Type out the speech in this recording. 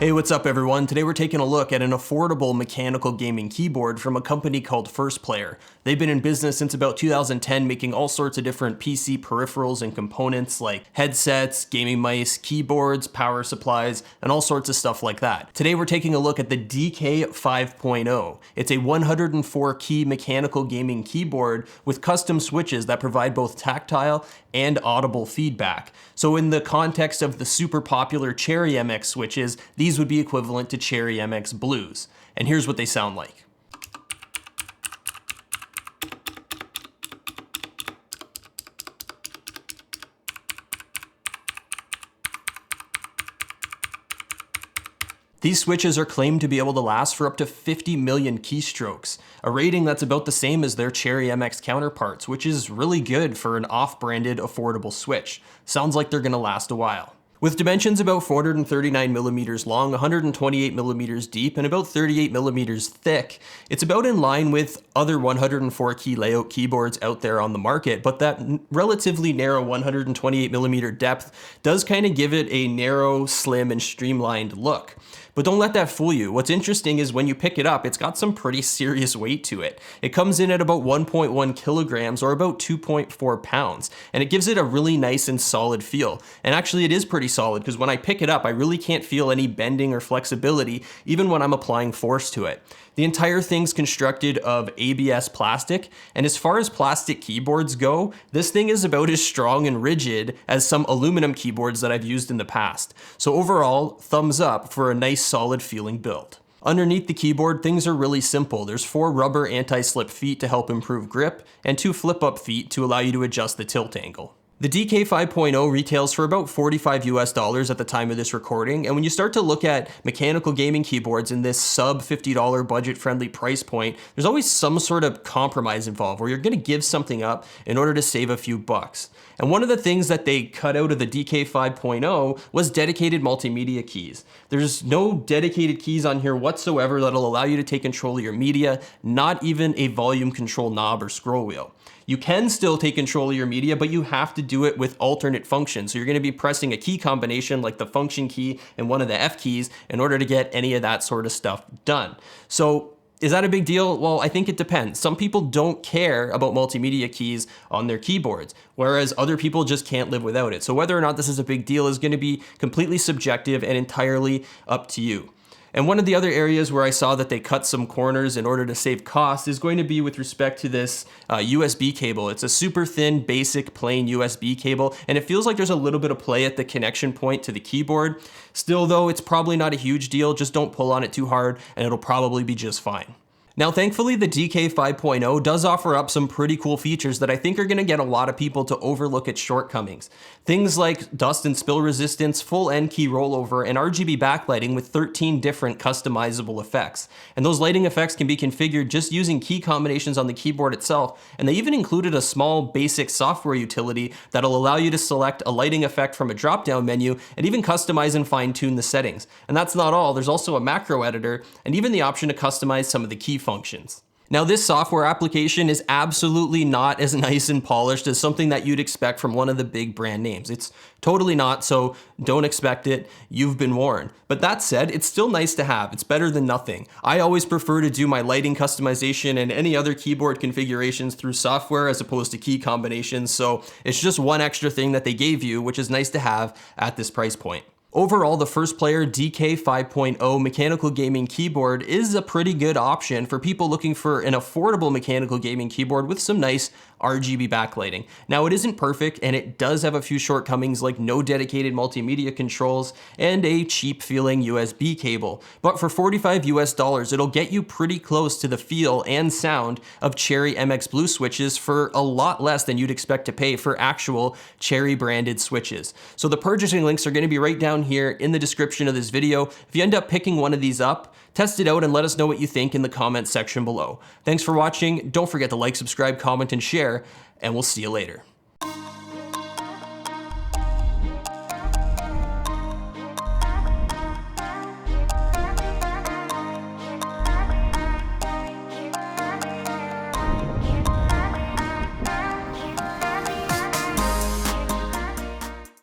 Hey, what's up everyone? Today we're taking a look at an affordable mechanical gaming keyboard from a company called 1STPLAYER. They've been in business since about 2010, making all sorts of different PC peripherals and components like headsets, gaming mice, keyboards, power supplies, and all sorts of stuff like that. Today we're taking a look at the DK5.0. It's a 104 key mechanical gaming keyboard with custom switches that provide both tactile and audible feedback. So in the context of the super popular Cherry MX switches, these would be equivalent to Cherry MX Blues. And here's what they sound like. These switches are claimed to be able to last for up to 50 million keystrokes, a rating that's about the same as their Cherry MX counterparts, which is really good for an off-branded affordable switch. Sounds like they're gonna last a while. With dimensions about 439 millimeters long, 128 millimeters deep, and about 38 millimeters thick, it's about in line with other 104 key layout keyboards out there on the market, but that relatively narrow 128 millimeter depth does kind of give it a narrow, slim, and streamlined look. But don't let that fool you. What's interesting is when you pick it up, it's got some pretty serious weight to it. It comes in at about 1.1 kilograms or about 2.4 pounds, and it gives it a really nice and solid feel. And actually it is pretty solid because when I pick it up, I really can't feel any bending or flexibility, even when I'm applying force to it. The entire thing's constructed of ABS plastic, and as far as plastic keyboards go, this thing is about as strong and rigid as some aluminum keyboards that I've used in the past. So overall, thumbs up for a nice solid feeling build. Underneath the keyboard, things are really simple. There's 4 rubber anti-slip feet to help improve grip, and 2 flip-up feet to allow you to adjust the tilt angle. The DK5.0 retails for about $45 at the time of this recording, and when you start to look at mechanical gaming keyboards in this sub $50 budget-friendly price point, there's always some sort of compromise involved where you're gonna give something up in order to save a few bucks. And one of the things that they cut out of the DK5.0 was dedicated multimedia keys. There's no dedicated keys on here whatsoever that'll allow you to take control of your media, not even a volume control knob or scroll wheel. You can still take control of your media, but you have to do it with alternate functions. So you're gonna be pressing a key combination like the function key and one of the F keys in order to get any of that sort of stuff done. So is that a big deal? Well, I think it depends. Some people don't care about multimedia keys on their keyboards, whereas other people just can't live without it. So whether or not this is a big deal is gonna be completely subjective and entirely up to you. And one of the other areas where I saw that they cut some corners in order to save costs is going to be with respect to this USB cable. It's a super thin, basic, plain USB cable, and it feels like there's a little bit of play at the connection point to the keyboard. Still though, it's probably not a huge deal. Just don't pull on it too hard and it'll probably be just fine. Now, thankfully, the DK5.0 does offer up some pretty cool features that I think are gonna get a lot of people to overlook its shortcomings. Things like dust and spill resistance, full N-Key Rollover, and RGB Backlighting with 13 different customizable effects. And those lighting effects can be configured just using key combinations on the keyboard itself, and they even included a small basic software utility that'll allow you to select a lighting effect from a drop-down menu and even customize and fine-tune the settings. And that's not all, there's also a macro editor and even the option to customize some of the key functions. Now, this software application is absolutely not as nice and polished as something that you'd expect from one of the big brand names. It's totally not, so don't expect it. You've been warned. But that said, it's still nice to have. It's better than nothing. I always prefer to do my lighting customization and any other keyboard configurations through software as opposed to key combinations, so it's just one extra thing that they gave you, which is nice to have at this price point. Overall, the 1STPLAYER DK5.0 mechanical gaming keyboard is a pretty good option for people looking for an affordable mechanical gaming keyboard with some nice RGB backlighting. Now, it isn't perfect and it does have a few shortcomings like no dedicated multimedia controls and a cheap feeling USB cable. But for $45 it'll get you pretty close to the feel and sound of Cherry MX Blue switches for a lot less than you'd expect to pay for actual Cherry branded switches. So the purchasing links are gonna be right down here in the description of this video. If you end up picking one of these up, test it out and let us know what you think in the comments section below. Thanks for watching. Don't forget to like, subscribe, comment, and share, and we'll see you later.